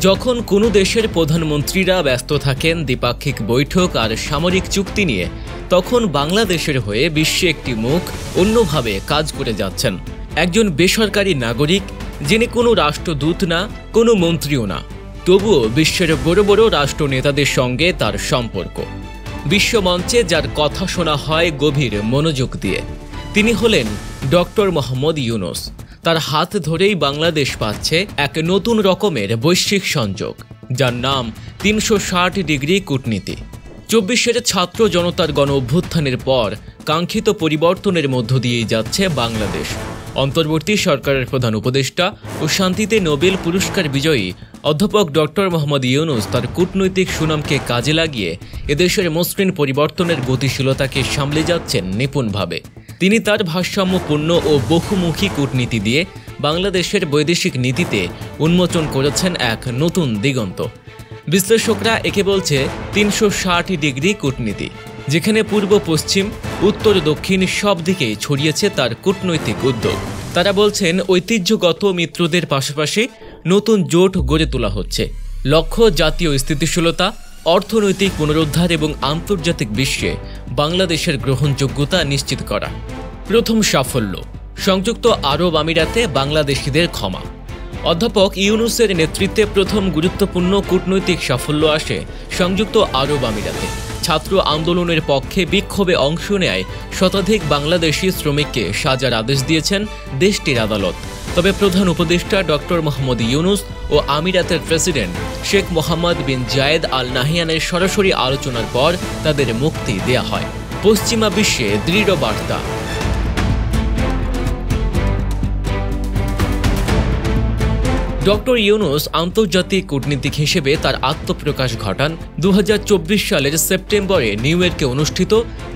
যখন কোনো দেশের প্রধানমন্ত্রীরা ব্যস্ত থাকেন দ্বিপাক্ষিক বৈঠক আর সামরিক চুক্তি নিয়ে, তখন বাংলাদেশের হয়ে বিশ্বে একটি মুখ অন্যভাবে কাজ করে যাচ্ছেন। একজন বেসরকারি নাগরিক, যিনি কোনো রাষ্ট্রদূত না, কোনো মন্ত্রীও না, তবুও বিশ্বের বড় বড় রাষ্ট্রনেতাদের সঙ্গে তার সম্পর্ক। বিশ্বমঞ্চে যার কথা শোনা হয় গভীর মনোযোগ দিয়ে, তিনি হলেন ডক্টর মোহাম্মদ ইউনূস। তার হাত ধরেই বাংলাদেশ পাচ্ছে এক নতুন রকমের বৈশ্বিক সংযোগ, যার নাম ৩৬০ ডিগ্রি কূটনীতি। ২৪-এর ছাত্র জনতার গণ অভ্যুত্থানের পর কাঙ্ক্ষিত পরিবর্তনের মধ্য দিয়েই যাচ্ছে বাংলাদেশ। অন্তর্বর্তী সরকারের প্রধান উপদেষ্টা ও শান্তিতে নোবেল পুরস্কার বিজয়ী অধ্যাপক ডক্টর মোহাম্মদ ইউনূস তার কূটনৈতিক সুনামকে কাজে লাগিয়ে এদেশের মসৃণ পরিবর্তনের গতিশীলতাকে সামলে যাচ্ছেন নিপুণভাবে। তিনি তার ভারসাম্যপূর্ণ ও বহুমুখী কূটনীতি দিয়ে বাংলাদেশের বৈদেশিক নীতিতে উন্মোচন করেছেন এক নতুন দিগন্ত। বিশ্লেষকরা একে বলছে ৩৬০ ডিগ্রি কূটনীতি, যেখানে পূর্ব পশ্চিম, উত্তর দক্ষিণ সব দিকেই ছড়িয়েছে তার কূটনৈতিক উদ্যোগ। তারা বলছেন ঐতিহ্যগত মিত্রদের পাশাপাশি নতুন জোট গড়ে তোলা হচ্ছে। লক্ষ্য জাতীয় স্থিতিশীলতা, অর্থনৈতিক পুনরুদ্ধার এবং আন্তর্জাতিক বিশ্বে বাংলাদেশের গ্রহণযোগ্যতা নিশ্চিত করা। প্রথম সাফল্য, সংযুক্ত আরব আমিরাতে বাংলাদেশিদের ক্ষমা। অধ্যাপক ইউনূসের নেতৃত্বে প্রথম গুরুত্বপূর্ণ কূটনৈতিক সাফল্য আসে সংযুক্ত আরব আমিরাতে। ছাত্র আন্দোলনের পক্ষে বিক্ষোভে অংশ নেয় শতাধিক বাংলাদেশি শ্রমিককে সাজার আদেশ দিয়েছেন দেশটির আদালত। তবে প্রধান উপদেষ্টা ডক্টর মোহাম্মদ ইউনূস ও আমিরাতের প্রেসিডেন্ট শেখ মোহাম্মদ বিন জায়েদ আল নাহিয়ানের সরাসরি আলোচনার পর তাদের মুক্তি দেয়া হয়। পশ্চিমা বিশ্বে দৃঢ় বার্তা। ডক্টর ইউনূস আন্তর্জাতিক কূটনীতিক হিসেবে তার আত্মপ্রকাশ ঘটান ২০২৪ সালের সেপ্টেম্বরে নিউ ইয়র্কে অনুষ্ঠিত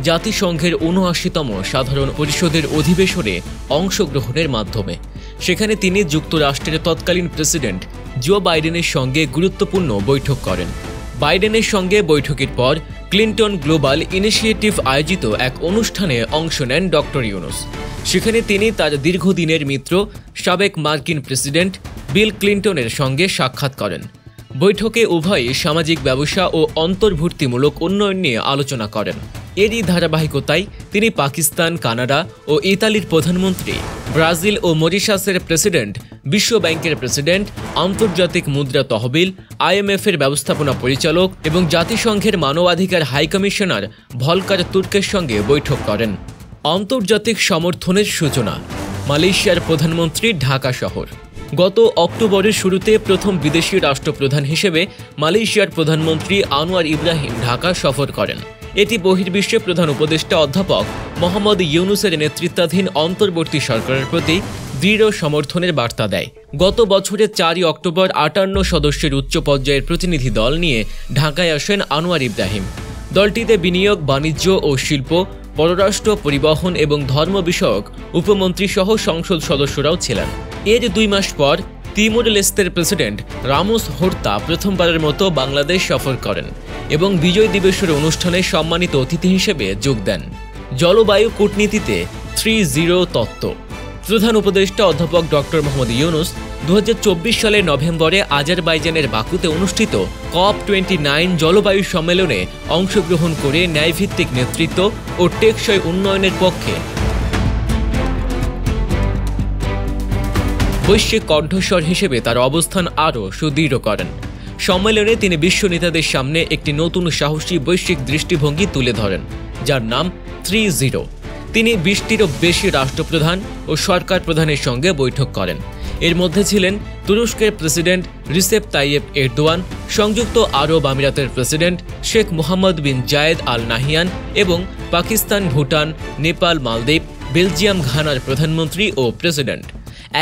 জাতিসংঘের ৭৯তম সাধারণ পরিষদের অধিবেশনে অংশগ্রহণের মাধ্যমে। সেখানে তিনি যুক্তরাষ্ট্রের তৎকালীন প্রেসিডেন্ট জো বাইডেনের সঙ্গে গুরুত্বপূর্ণ বৈঠক করেন। বাইডেনের সঙ্গে বৈঠকের পর ক্লিন্টন গ্লোবাল ইনিশিয়েটিভ আয়োজিত এক অনুষ্ঠানে অংশ নেন ডক্টর ইউনূস। সেখানে তিনি তার দীর্ঘদিনের মিত্র সাবেক মার্কিন প্রেসিডেন্ট বিল ক্লিন্টনের সঙ্গে সাক্ষাৎ করেন। বৈঠকে উভয়ই সামাজিক ব্যবসা ও অন্তর্ভুক্তিমূলক উন্নয়ন নিয়ে আলোচনা করেন। এরই ধারাবাহিকতায় তিনি পাকিস্তান, কানাডা ও ইতালির প্রধানমন্ত্রী, ব্রাজিল ও মরিশাসের প্রেসিডেন্ট, বিশ্ব ব্যাংকের প্রেসিডেন্ট, আন্তর্জাতিক মুদ্রা তহবিল, IMF-এর ব্যবস্থাপনা পরিচালক এবং জাতিসংঘের মানবাধিকার হাইকমিশনার ভলকার তুর্কের সঙ্গে বৈঠক করেন। আন্তর্জাতিক সমর্থনের সূচনা, মালয়েশিয়ার প্রধানমন্ত্রী ঢাকা শহর। গত অক্টোবরের শুরুতে প্রথম বিদেশি রাষ্ট্রপ্রধান হিসেবে মালয়েশিয়ার প্রধানমন্ত্রী আনোয়ার ইব্রাহিম ঢাকা সফর করেন। এটি বহির্বিশ্বে প্রধান উপদেষ্টা অধ্যাপক মোহাম্মদ ইউনূসের নেতৃত্বাধীন অন্তর্বর্তী সরকারের প্রতি দৃঢ় সমর্থনের বার্তা দেয়। গত বছরের ৪ অক্টোবর ৫৮ সদস্যের উচ্চ পর্যায়ের প্রতিনিধি দল নিয়ে ঢাকায় আসেন আনোয়ার ইব্রাহিম। দলটিতে বিনিয়োগ, বাণিজ্য ও শিল্প, পররাষ্ট্র, পরিবহন এবং ধর্ম বিষয়ক উপমন্ত্রী সহ সংসদ সদস্যরাও ছিলেন। এর ২ মাস পর তিমুর লেস্তের প্রেসিডেন্ট রামোস হোর্তা প্রথমবারের মতো বাংলাদেশ সফর করেন এবং বিজয় দিবসের অনুষ্ঠানে সম্মানিত অতিথি হিসেবে যোগ দেন। জলবায়ু কূটনীতিতে ৩-০ তত্ত্ব। প্রধান উপদেষ্টা অধ্যাপক ডক্টর মোহাম্মদ ইউনূস ২০২৪ সালের নভেম্বরে আজারবাইজানের বাকুতে অনুষ্ঠিত COP29 জলবায়ু সম্মেলনে অংশগ্রহণ করে ন্যায়ভিত্তিক নেতৃত্ব ও টেকসই উন্নয়নের পক্ষে বৈশ্বিক কণ্ঠস্বর হিসেবে তার অবস্থান আরও সুদৃঢ় করেন। সম্মেলনে তিনি বিশ্ব নেতাদের সামনে একটি নতুন সাহসী বৈশ্বিক দৃষ্টিভঙ্গি তুলে ধরেন, যার নাম ৩-০। তিনি ২০টিরও বেশি রাষ্ট্রপ্রধান ও সরকার প্রধানের সঙ্গে বৈঠক করেন। এর মধ্যে ছিলেন তুরস্কের প্রেসিডেন্ট রিসেপ তাইয়েপ এরদোয়ান, সংযুক্ত আরব আমিরাতের প্রেসিডেন্ট শেখ মোহাম্মদ বিন জায়েদ আল নাহিয়ান এবং পাকিস্তান, ভুটান, নেপাল, মালদ্বীপ, বেলজিয়াম, ঘানার প্রধানমন্ত্রী ও প্রেসিডেন্ট।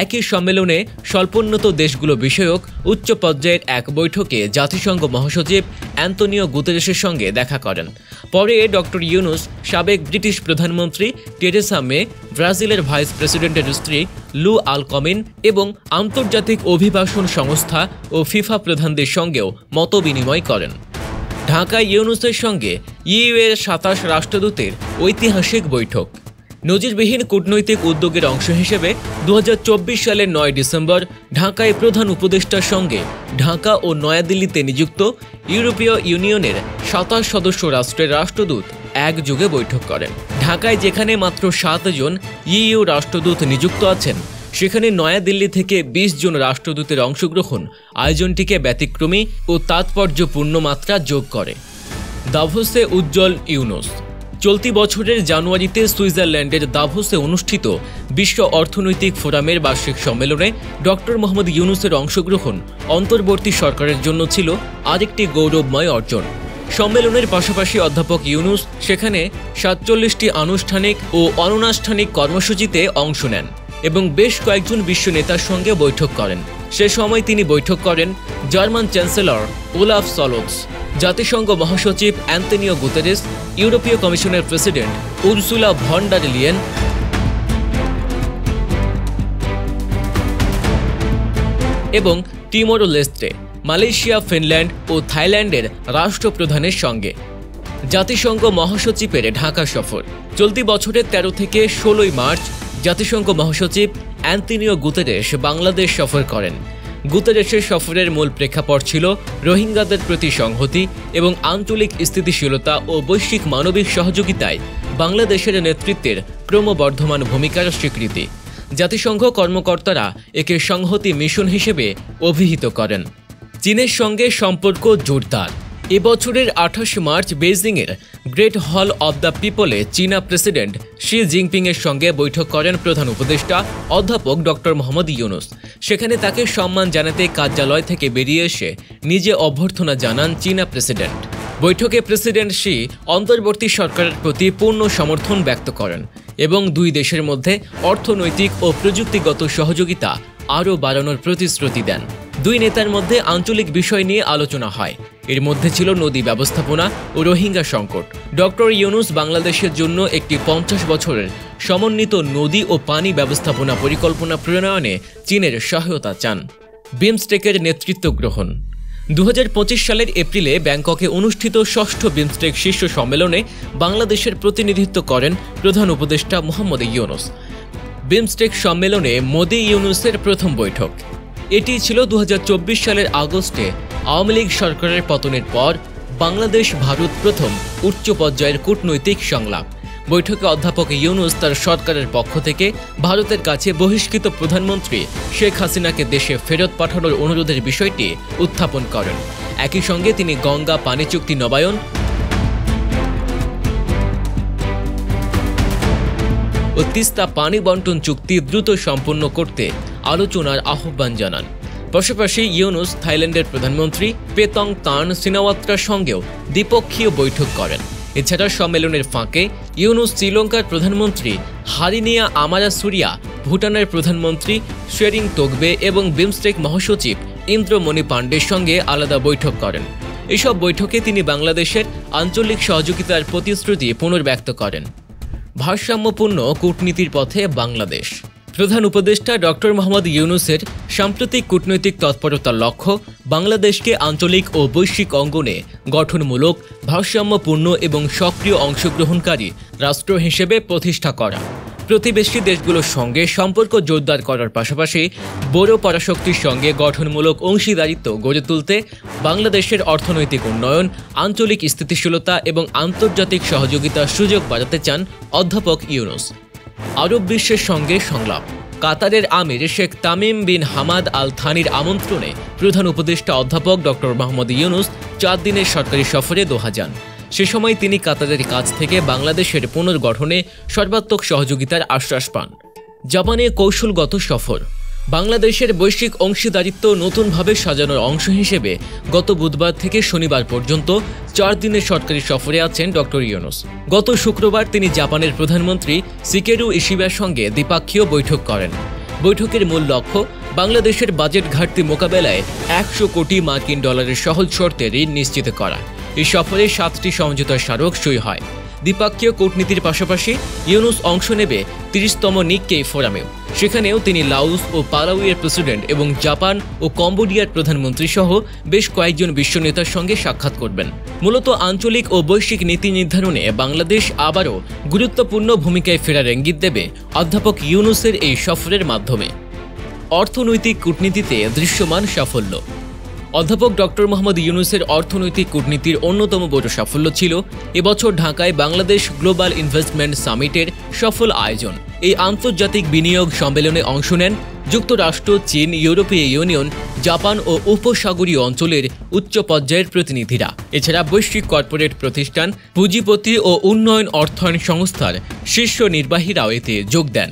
একই সম্মেলনে স্বল্পোন্নত দেশগুলো বিষয়ক উচ্চ পর্যায়ের এক বৈঠকে জাতিসংঘ মহাসচিব অ্যান্তোনিও গুতেরেসের সঙ্গে দেখা করেন। পরে ডক্টর ইউনূস সাবেক ব্রিটিশ প্রধানমন্ত্রী টেরেসা মে, ব্রাজিলের ভাইস প্রেসিডেন্টের স্ত্রী লু আলকমিন এবং আন্তর্জাতিক অভিবাসন সংস্থা ও ফিফা প্রধানদের সঙ্গেও মতবিনিময় করেন। ঢাকায় ইউনূসের সঙ্গে EU-এর ২৭ রাষ্ট্রদূতের ঐতিহাসিক বৈঠক। নজিরবিহীন কূটনৈতিক উদ্যোগের অংশ হিসেবে 2024 সালের 9 ডিসেম্বর ঢাকায় প্রধান উপদেষ্টার সঙ্গে ঢাকা ও নয়াদিল্লিতে নিযুক্ত ইউরোপীয় ইউনিয়নের 27 সদস্য রাষ্ট্রের রাষ্ট্রদূত একযোগে বৈঠক করেন। ঢাকায় যেখানে মাত্র 7 জন ইইউ রাষ্ট্রদূত নিযুক্ত আছেন, সেখানে নয়াদিল্লি থেকে 20 জন রাষ্ট্রদূতের অংশগ্রহণ আয়োজনটিকে ব্যতিক্রমী ও তাৎপর্যপূর্ণ মাত্রা যোগ করে। দাভোসে উজ্জ্বল ইউনুস। চলতি বছরের জানুয়ারিতে সুইজারল্যান্ডের দাভোসে অনুষ্ঠিত বিশ্ব অর্থনৈতিক ফোরামের বার্ষিক সম্মেলনে ডক্টর মোহাম্মদ ইউনুসের অংশগ্রহণ অন্তর্বর্তী সরকারের জন্য ছিল আরেকটি গৌরবময় অর্জন। সম্মেলনের পাশাপাশি অধ্যাপক ইউনুস সেখানে 47টি আনুষ্ঠানিক ও অনানুষ্ঠানিক কর্মসূচিতে অংশ নেন এবং বেশ কয়েকজন বিশ্ব নেতার সঙ্গে বৈঠক করেন। সে সময় তিনি বৈঠক করেন জার্মান চ্যান্সেলর ওলাফ সলৎস, জাতিসংঘ মহাসচিব অ্যান্তনিও গুতেরেস, ইউরোপীয় কমিশনের president Ursula von der Leyen এবং টিমোর লেস্তে, মালয়েশিয়া, ফিনল্যান্ড ও থাইল্যান্ডের রাষ্ট্রপ্রধানের সঙ্গে। জাতিসংঘ মহাসচিবের ঢাকা সফর। চলতি বছরের 13 থেকে 16 মার্চ জাতিসংঘ মহাসচিব অ্যান্তনিও গুতেরেস বাংলাদেশ সফর করেন। গুতেরেসের সফরের মূল প্রেক্ষাপট ছিল রোহিঙ্গাদের প্রতি সংহতি এবং আঞ্চলিক স্থিতিশীলতা ও বৈশ্বিক মানবিক সহযোগিতায় বাংলাদেশের নেতৃত্বের ক্রমবর্ধমান ভূমিকার স্বীকৃতি। জাতিসংঘ কর্মকর্তারা একে সংহতি মিশন হিসেবে অভিহিত করেন। চীনের সঙ্গে সম্পর্ক জোরদার। এবছরের 28 মার্চ বেইজিংয়ের গ্রেট হল অব দ্য পিপলে চীনা প্রেসিডেন্ট শি জিনপিংয়ের সঙ্গে বৈঠক করেন প্রধান উপদেষ্টা অধ্যাপক ডক্টর মোহাম্মদ ইউনুস। সেখানে তাকে সম্মান জানাতে কার্যালয় থেকে বেরিয়ে এসে নিজে অভ্যর্থনা জানান চীনা প্রেসিডেন্ট। বৈঠকে প্রেসিডেন্ট শি অন্তর্বর্তী সরকারের প্রতি পূর্ণ সমর্থন ব্যক্ত করেন এবং দুই দেশের মধ্যে অর্থনৈতিক ও প্রযুক্তিগত সহযোগিতা আরও বাড়ানোর প্রতিশ্রুতি দেন। দুই নেতার মধ্যে আঞ্চলিক বিষয় নিয়ে আলোচনা হয়। এর মধ্যে ছিল নদী ব্যবস্থাপনা ও রোহিঙ্গা সংকট। ডক্টর ইউনুস বাংলাদেশের জন্য একটি 50 বছরের সমন্বিত নদী ও পানি ব্যবস্থাপনা পরিকল্পনা প্রণয়নে চীনের সহায়তা চান। বিমস্টেকের নেতৃত্ব গ্রহণ। 2025 সালের এপ্রিলে ব্যাংককে অনুষ্ঠিত 6ষ্ঠ বিমস্টেক শীর্ষ সম্মেলনে বাংলাদেশের প্রতিনিধিত্ব করেন প্রধান উপদেষ্টা মোহাম্মদ ইউনুস। বিমস্টেক সম্মেলনে মোদি ইউনুসের প্রথম বৈঠক। এটি ছিল 2024 সালের আগস্টে আওয়ামী লীগ সরকারের পতনের পর বাংলাদেশ ভারত প্রথম উচ্চ পর্যায়ের কূটনৈতিক সংলাপ। বৈঠকে অধ্যাপক ইউনুস তার সরকারের পক্ষ থেকে ভারতের কাছে বহিষ্কৃত প্রধানমন্ত্রী শেখ হাসিনাকে দেশে ফেরত পাঠানোর অনুরোধের বিষয়টি উত্থাপন করেন। একই সঙ্গে তিনি গঙ্গা পানি চুক্তি নবায়ন ও তিস্তা পানি বন্টন চুক্তি দ্রুত সম্পন্ন করতে আলোচনার আহ্বান জানান। পাশাপাশি ইউনুস থাইল্যান্ডের প্রধানমন্ত্রী পেতং তান সিনাওয়াত্রার সঙ্গেও দ্বিপক্ষীয় বৈঠক করেন। এছাড়া সম্মেলনের ফাঁকে ইউনুস শ্রীলঙ্কার প্রধানমন্ত্রী হারিনিয়া আমারাসুরিয়া, ভুটানের প্রধানমন্ত্রী শেরিং তোগবে এবং বিমস্টেক মহাসচিব ইন্দ্রমণি পাণ্ডের সঙ্গে আলাদা বৈঠক করেন। এসব বৈঠকে তিনি বাংলাদেশের আঞ্চলিক সহযোগিতার প্রতিশ্রুতি পুনর্ব্যক্ত করেন। ভারসাম্যপূর্ণ কূটনীতির পথে বাংলাদেশ। প্রধান উপদেষ্টা ডক্টর মোহাম্মদ ইউনুসের সাম্প্রতিক কূটনৈতিক তৎপরতার লক্ষ্য বাংলাদেশকে আঞ্চলিক ও বৈশ্বিক অঙ্গনে গঠনমূলক, ভারসাম্যপূর্ণ এবং সক্রিয় অংশগ্রহণকারী রাষ্ট্র হিসেবে প্রতিষ্ঠা করা। প্রতিবেশী দেশগুলোর সঙ্গে সম্পর্ক জোরদার করার পাশাপাশি বড় পরাশক্তির সঙ্গে গঠনমূলক অংশীদারিত্ব গড়ে তুলতে বাংলাদেশের অর্থনৈতিক উন্নয়ন, আঞ্চলিক স্থিতিশীলতা এবং আন্তর্জাতিক সহযোগিতার সুযোগ বাড়াতে চান অধ্যাপক ইউনুস। আরব বিশ্বের সঙ্গে সংলাপ। কাতারের আমির Sheikh Tamim bin Hamad Al থানির আমন্ত্রণে প্রধান উপদেষ্টা অধ্যাপক ডক্টর মোহাম্মদ ইউনুস 4 দিনের সরকারি সফরে দোহা যান। সে সময় তিনি কাতারের কাছ থেকে বাংলাদেশের পুনর্গঠনে সর্বাত্মক সহযোগিতার আশ্বাস পান। জাপানে কৌশলগত সফর। বাংলাদেশের বৈশ্বিক অংশীদারিত্ব নতুনভাবে সাজানোর অংশ হিসেবে গত বুধবার থেকে শনিবার পর্যন্ত 4 দিনের সরকারি সফরে আছেন ডক্টর ইউনুস। গত শুক্রবার তিনি জাপানের প্রধানমন্ত্রী শিগেরু ইশিবার সঙ্গে দ্বিপাক্ষীয় বৈঠক করেন। বৈঠকের মূল লক্ষ্য বাংলাদেশের বাজেট ঘাটতি মোকাবেলায় 100 কোটি মার্কিন ডলারের সহজ শর্তে ঋণ নিশ্চিত করা। এই সফরে 7টি সমঝোতা স্মারক সই হয়। দ্বিপাক্ষীয় কূটনীতির পাশাপাশি ইউনুস অংশ নেবে 30তম নিক্কেই ফোরামেও। সেখানেও তিনি লাওস ও পালাউয়ের প্রেসিডেন্ট এবং জাপান ও কম্বোডিয়ার প্রধানমন্ত্রী সহ বেশ কয়েকজন বিশ্ব নেতার সঙ্গে সাক্ষাৎ করবেন। মূলত আঞ্চলিক ও বৈশ্বিক নীতি নির্ধারণে বাংলাদেশ আবারও গুরুত্বপূর্ণ ভূমিকায় ফেরার ইঙ্গিত দেবে অধ্যাপক ইউনুসের এই সফরের মাধ্যমে। অর্থনৈতিক কূটনীতিতে দৃশ্যমান সাফল্য। অধ্যাপক ডক্টর মোহাম্মদ ইউনুসের অর্থনৈতিক কূটনীতির অন্যতম বড় সাফল্য ছিল এবছর ঢাকায় বাংলাদেশ গ্লোবাল ইনভেস্টমেন্ট সামিটের সফল আয়োজন। এই আন্তর্জাতিক বিনিয়োগ সম্মেলনে অংশ নেন যুক্তরাষ্ট্র, চীন, ইউরোপীয় ইউনিয়ন, জাপান ও উপসাগরীয় অঞ্চলের উচ্চ পর্যায়ের প্রতিনিধিরা। এছাড়া বৈশ্বিক কর্পোরেট প্রতিষ্ঠান, পুঁজিপতি ও উন্নয়ন অর্থায়ন সংস্থার শীর্ষ নির্বাহীরাও এতে যোগ দেন।